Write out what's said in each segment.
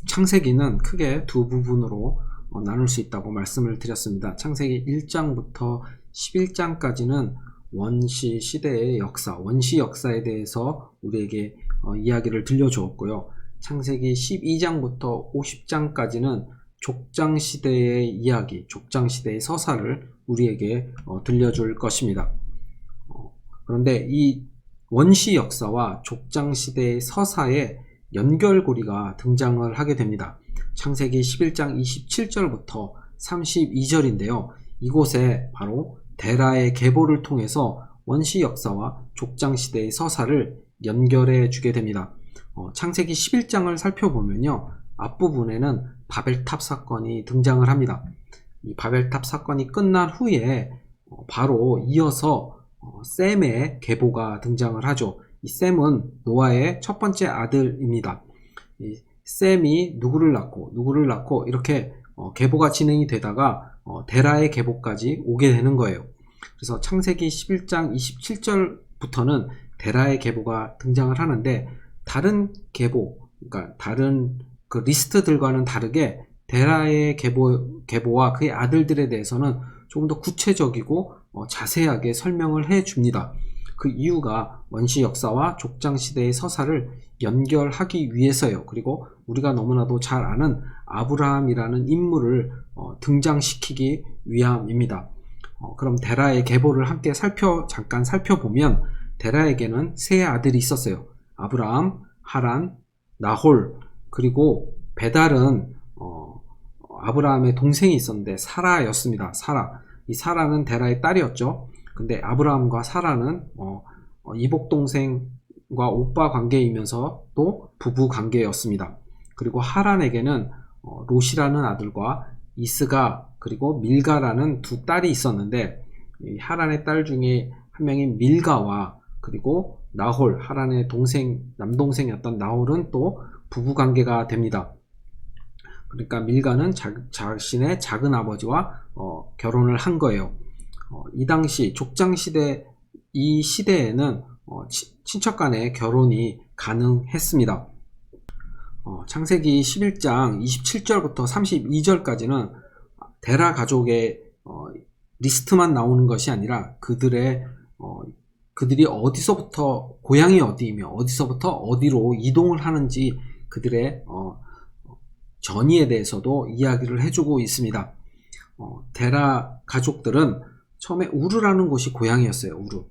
창세기는 크게 두 부분으로 나눌 수 있다고 말씀을 드렸습니다. 창세기 1장부터 11장까지는 원시 시대의 역사, 원시 역사에 대해서 우리에게 이야기를 들려주었고요. 창세기 12장부터 50장까지는 족장 시대의 이야기, 족장 시대의 서사를 우리에게 들려줄 것입니다. 그런데 이 원시 역사와 족장 시대의 서사에 연결고리가 등장을 하게 됩니다. 창세기 11장 27절부터 32절인데요. 이곳에 바로 데라의 계보를 통해서 원시 역사와 족장 시대의 서사를 연결해 주게 됩니다. 창세기 11장을 살펴보면요. 앞부분에는 바벨탑 사건이 등장을 합니다. 이 바벨탑 사건이 끝난 후에 바로 이어서 셈의 계보가 등장을 하죠. 이 셈은 노아의 첫 번째 아들입니다. 이 셈이 누구를 낳고 이렇게 계보가 진행이 되다가 데라의 계보까지 오게 되는 거예요. 그래서 창세기 11장 27절부터는 데라의 계보가 등장을 하는데 다른 계보, 그러니까 다른 그 리스트들과는 다르게 데라의 계보와 그의 아들들에 대해서는 조금 더 구체적이고 자세하게 설명을 해 줍니다. 그 이유가 원시 역사와 족장 시대의 서사를 연결하기 위해서요. 그리고 우리가 너무나도 잘 아는 아브라함이라는 인물을 등장시키기 위함입니다. 그럼 데라의 계보를 함께 잠깐 살펴보면 데라에게는 세 아들이 있었어요. 아브라함, 하란, 나홀, 그리고 베달은 아브라함의 동생이 있었는데 사라였습니다. 이 사라는 데라의 딸이었죠. 근데 아브라함과 사라는 이복 동생과 오빠 관계이면서 또 부부 관계였습니다. 그리고 하란에게는 롯이라는 아들과 이스가 그리고 밀가라는 두 딸이 있었는데 이 하란의 딸 중에 한 명인 밀가와 그리고 나홀, 하란의 남동생이었던 나홀은 또 부부 관계가 됩니다. 그러니까 밀가는 자신의 작은 아버지와 결혼을 한 거예요. 이 당시 족장 시대, 이 시대에는 친척 간의 결혼이 가능했습니다. 창세기 11장 27절부터 32절까지는 데라 가족의 리스트만 나오는 것이 아니라 그들이 어디서부터 고향이 어디이며 어디서부터 어디로 이동을 하는지 그들의 전이에 대해서도 이야기를 해주고 있습니다. 데라 가족들은 처음에 우르라는 곳이 고향이었어요. 우르.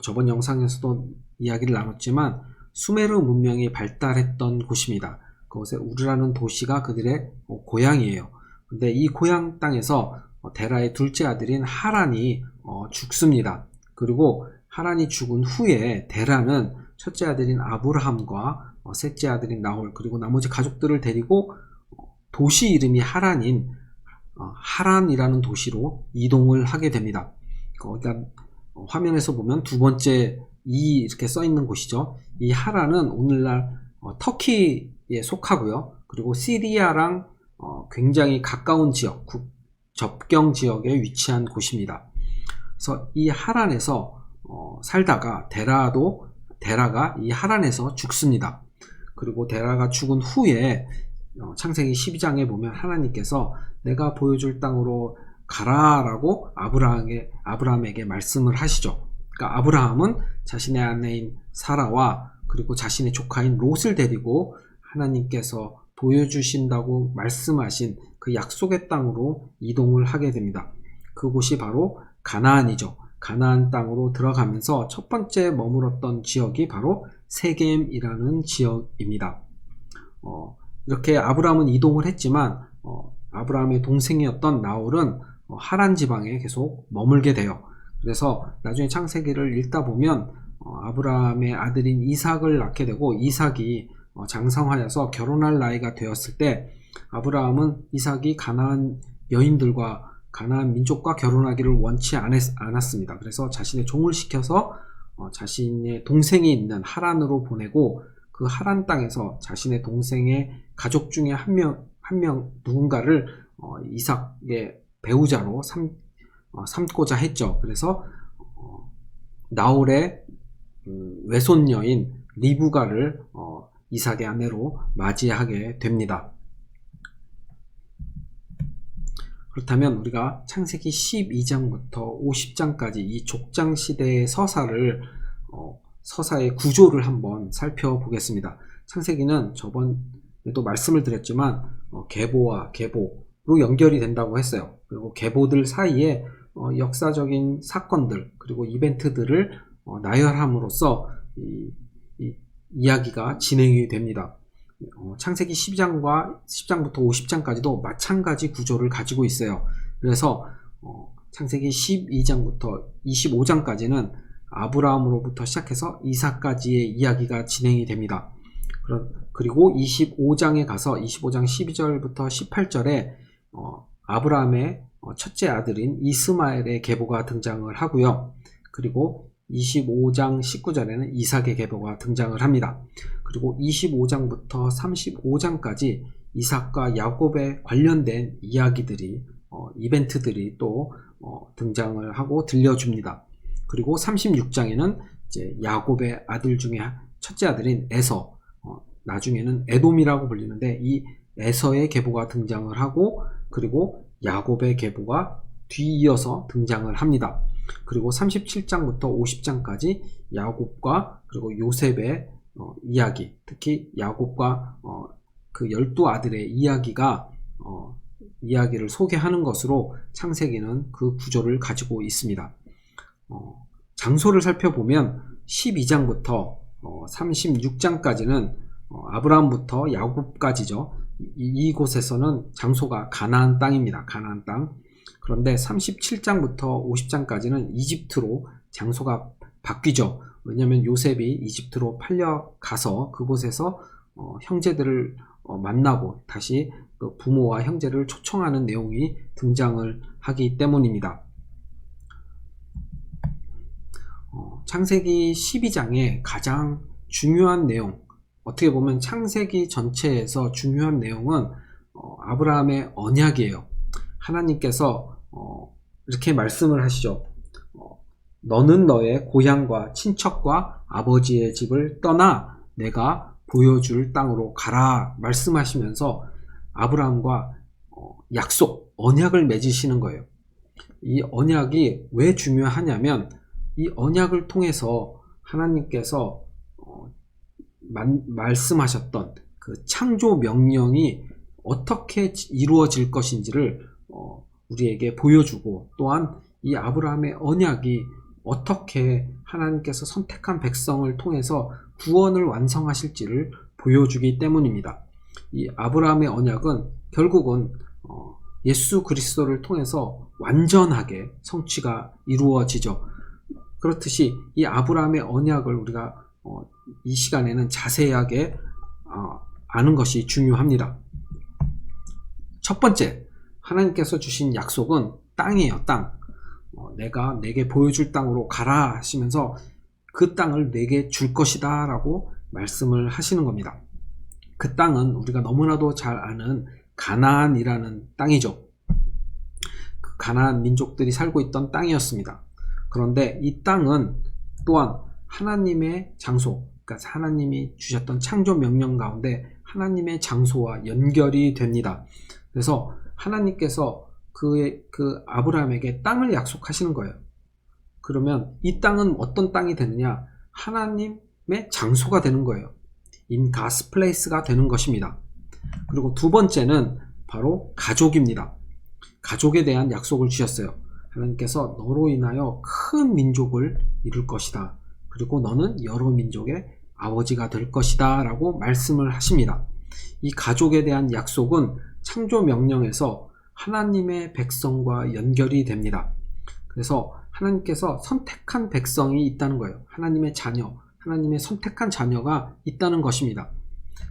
저번 영상에서도 이야기를 나눴지만 수메르 문명이 발달했던 곳입니다. 그곳에 우르라는 도시가 그들의 고향이에요. 근데 이 고향 땅에서 데라의 둘째 아들인 하란이 죽습니다. 그리고 하란이 죽은 후에 데라는 첫째 아들인 아브라함과 셋째 아들인 나홀 그리고 나머지 가족들을 데리고 도시 이름이 하란인 하란이라는 도시로 이동을 하게 됩니다. 거기가 화면에서 보면 두 번째 이렇게 써 있는 곳이죠. 이 하란은 오늘날 터키에 속하고요. 그리고 시리아랑 굉장히 가까운 지역, 접경 지역에 위치한 곳입니다. 그래서 이 하란에서 살다가 데라가 이 하란에서 죽습니다. 그리고 데라가 죽은 후에 창세기 12장에 보면 하나님께서 내가 보여줄 땅으로 가라라고 아브라함에게 말씀을 하시죠. 그러니까 아브라함은 자신의 아내인 사라와 그리고 자신의 조카인 롯을 데리고 하나님께서 보여주신다고 말씀하신 그 약속의 땅으로 이동을 하게 됩니다. 그곳이 바로 가나안이죠. 가나안 땅으로 들어가면서 첫 번째 머물렀던 지역이 바로 세겜이라는 지역입니다. 이렇게 아브라함은 이동을 했지만 아브라함의 동생이었던 나홀은 하란 지방에 계속 머물게 돼요. 그래서 나중에 창세기를 읽다 보면 아브라함의 아들인 이삭을 낳게 되고 이삭이 장성하여서 결혼할 나이가 되었을 때 아브라함은 이삭이 가나안 여인들과 가나안 민족과 결혼하기를 원치 않았습니다. 그래서 자신의 종을 시켜서 자신의 동생이 있는 하란으로 보내고 그 하란 땅에서 자신의 동생의 가족 중에 한 명 누군가를 이삭의 배우자로 삼고자 했죠. 그래서 나홀의 외손녀인 리브가를 이삭의 아내로 맞이하게 됩니다. 그렇다면 우리가 창세기 12장부터 50장까지 이 족장 시대의 서사의 구조를 한번 살펴보겠습니다. 창세기는 저번에도 말씀을 드렸지만 계보와 계보로 연결이 된다고 했어요. 그리고 계보들 사이에 역사적인 사건들 그리고 이벤트들을 나열함으로써 이 이야기가 진행이 됩니다. 창세기 10장부터 50장까지도 마찬가지 구조를 가지고 있어요. 그래서 창세기 12장부터 25장까지는 아브라함으로부터 시작해서 이삭까지의 이야기가 진행이 됩니다. 그리고 25장에 가서 25장 12절부터 18절에 아브라함의 첫째 아들인 이스마엘의 계보가 등장을 하고요. 그리고 25장 19절에는 이삭의 계보가 등장을 합니다. 그리고 25장부터 35장까지 이삭과 야곱에 관련된 이야기들이 이벤트들이 또 등장을 하고 들려줍니다. 그리고 36장에는 이제 야곱의 아들 중에 첫째 아들인 에서, 나중에는 에돔이라고 불리는데 이 에서의 계보가 등장을 하고 그리고 야곱의 계보가 뒤이어서 등장을 합니다. 그리고 37장부터 50장까지 야곱과 그리고 요셉의 이야기, 특히 야곱과 그 12아들의 이야기를 소개하는 것으로 창세기는 그 구조를 가지고 있습니다. 장소를 살펴보면 12장부터 36장까지는 아브라함부터 야곱까지죠. 이곳에서는 장소가 가나안 땅입니다. 가나안 땅. 그런데 37장부터 50장까지는 이집트로 장소가 바뀌죠. 왜냐하면 요셉이 이집트로 팔려가서 그곳에서 형제들을 만나고 다시 그 부모와 형제를 초청하는 내용이 등장을 하기 때문입니다. 창세기 12장의 가장 중요한 내용, 어떻게 보면 창세기 전체에서 중요한 내용은 아브라함의 언약이에요. 하나님께서 이렇게 말씀을 하시죠. 너는 너의 고향과 친척과 아버지의 집을 떠나 내가 보여줄 땅으로 가라 말씀하시면서 아브라함과 약속, 언약을 맺으시는 거예요. 이 언약이 왜 중요하냐면 이 언약을 통해서 하나님께서 말씀하셨던 그 창조 명령이 어떻게 이루어질 것인지를 우리에게 보여주고, 또한 이 아브라함의 언약이 어떻게 하나님께서 선택한 백성을 통해서 구원을 완성하실지를 보여주기 때문입니다. 이 아브라함의 언약은 결국은 예수 그리스도를 통해서 완전하게 성취가 이루어지죠. 그렇듯이 이 아브라함의 언약을 우리가 이 시간에는 자세하게 아는 것이 중요합니다. 첫 번째, 하나님께서 주신 약속은 땅이에요. 땅. 내가 내게 보여줄 땅으로 가라 하시면서 그 땅을 내게 줄 것이다 라고 말씀을 하시는 겁니다. 그 땅은 우리가 너무나도 잘 아는 가나안이라는 땅이죠. 그 가나안 민족들이 살고 있던 땅이었습니다. 그런데 이 땅은 또한 하나님의 장소, 그러니까 하나님이 주셨던 창조 명령 가운데 하나님의 장소와 연결이 됩니다. 그래서 하나님께서 그 아브라함에게 땅을 약속하시는 거예요. 그러면 이 땅은 어떤 땅이 되느냐? 하나님의 장소가 되는 거예요. In God's place가 되는 것입니다. 그리고 두 번째는 바로 가족입니다. 가족에 대한 약속을 주셨어요. 하나님께서 너로 인하여 큰 민족을 이룰 것이다. 그리고 너는 여러 민족의 아버지가 될 것이다 라고 말씀을 하십니다. 이 가족에 대한 약속은 창조 명령에서 하나님의 백성과 연결이 됩니다. 그래서 하나님께서 선택한 백성이 있다는 거예요. 하나님의 자녀, 하나님의 선택한 자녀가 있다는 것입니다.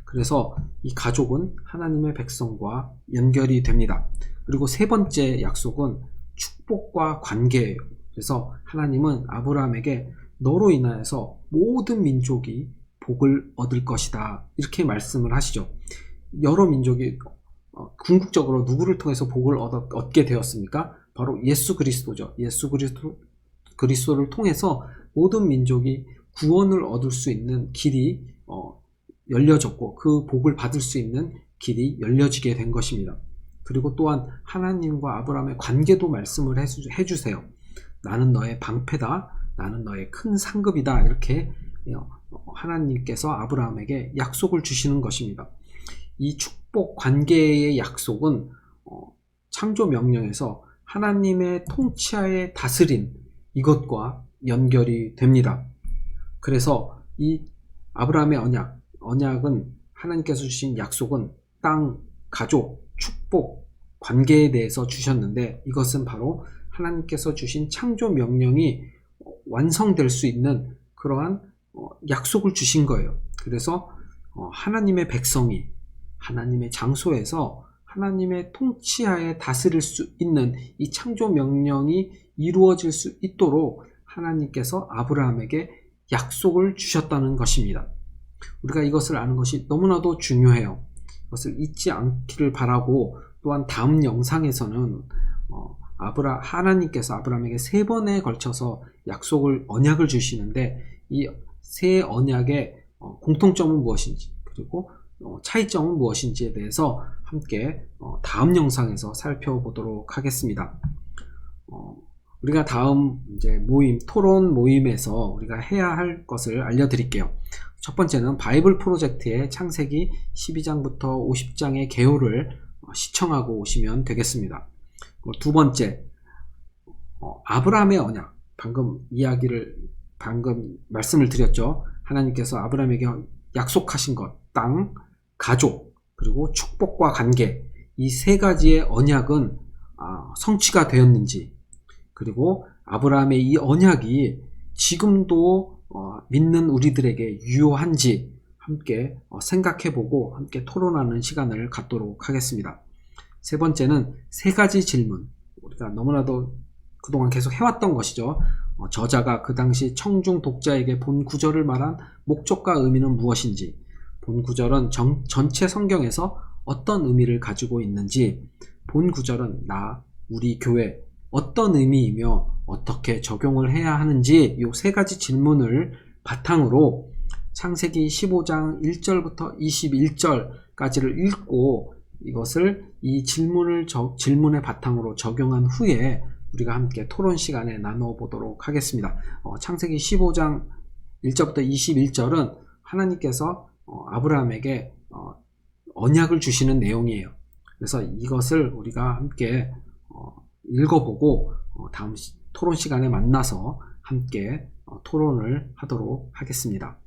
그래서 이 가족은 하나님의 백성과 연결이 됩니다. 그리고 세 번째 약속은 축복과 관계예요. 그래서 하나님은 아브라함에게 너로 인하여서 모든 민족이 복을 얻을 것이다 이렇게 말씀을 하시죠. 여러 민족이 궁극적으로 누구를 통해서 복을 얻게 되었습니까? 바로 예수 그리스도죠. 예수 그리스도를 통해서 모든 민족이 구원을 얻을 수 있는 길이 열려졌고 그 복을 받을 수 있는 길이 열려지게 된 것입니다. 그리고 또한 하나님과 아브라함의 관계도 말씀을 해주세요. 나는 너의 방패다. 나는 너의 큰 상급이다. 이렇게 하나님께서 아브라함에게 약속을 주시는 것입니다. 이 축복 관계의 약속은 창조 명령에서 하나님의 통치하에 다스린 이것과 연결이 됩니다. 그래서 이 아브라함의 언약은 하나님께서 주신 약속은 땅, 가족, 축복, 관계에 대해서 주셨는데 이것은 바로 하나님께서 주신 창조 명령이 완성될 수 있는 그러한 약속을 주신 거예요. 그래서 하나님의 백성이 하나님의 장소에서 하나님의 통치하에 다스릴 수 있는 이 창조 명령이 이루어질 수 있도록 하나님께서 아브라함에게 약속을 주셨다는 것입니다. 우리가 이것을 아는 것이 너무나도 중요해요. 이것을 잊지 않기를 바라고 또한 다음 영상에서는 하나님께서 아브라함에게 3번에 걸쳐서 언약을 주시는데 이 세 언약의 공통점은 무엇인지 그리고 차이점은 무엇인지에 대해서 함께 다음 영상에서 살펴보도록 하겠습니다. 우리가 다음 이제 토론 모임에서 우리가 해야 할 것을 알려드릴게요. 첫 번째는 바이블 프로젝트의 창세기 12장부터 50장의 개요를 시청하고 오시면 되겠습니다. 두 번째, 아브라함의 언약. 방금 말씀을 드렸죠. 하나님께서 아브라함에게 약속하신 것, 땅, 가족, 그리고 축복과 관계. 이 3가지의 언약은 성취가 되었는지, 그리고 아브라함의 이 언약이 지금도 믿는 우리들에게 유효한지 함께 생각해보고 함께 토론하는 시간을 갖도록 하겠습니다. 세 번째는 3가지 질문. 우리가 너무나도 그동안 계속 해왔던 것이죠. 저자가 그 당시 청중 독자에게 본 구절을 말한 목적과 의미는 무엇인지, 본 구절은 전체 성경에서 어떤 의미를 가지고 있는지, 본 구절은 우리 교회 어떤 의미이며 어떻게 적용을 해야 하는지 이 3가지 질문을 바탕으로 창세기 15장 1절부터 21절까지를 읽고 이것을 이 질문의 바탕으로 적용한 후에 우리가 함께 토론 시간에 나눠보도록 하겠습니다. 창세기 15장 1절부터 21절은 하나님께서 아브라함에게 언약을 주시는 내용이에요. 그래서 이것을 우리가 함께 읽어보고 다음 토론 시간에 만나서 함께 토론을 하도록 하겠습니다.